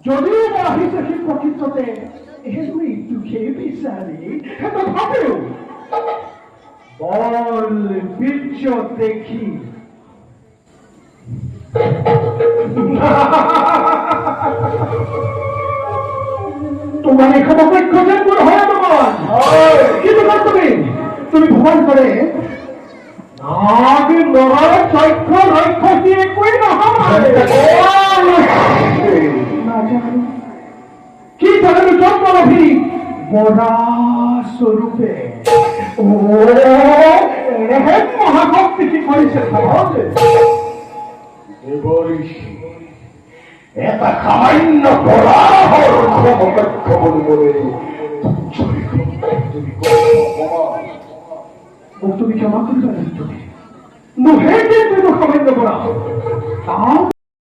যদিও বা আহিছে সি প্ৰকৃততে মৃত্যুকে বিচাৰি তথাপিও বল বীৰ্য দেখি তোমার এখানে অপেক্ষা গুণ হয় তোমার কিন্তু তুমি ভ্রমণ করে আগে নরার চৈত্র রক্ষা দিয়ে কই না কি জানেন জন্মলাভী বড়া স্বরূপে ও মহাভক্তি কি করেছে এটা সামান্য বরাহর অপেক্ষা বলে তুমি ক্ষমা করবে নহে যে তুমি সামান্য বরাহ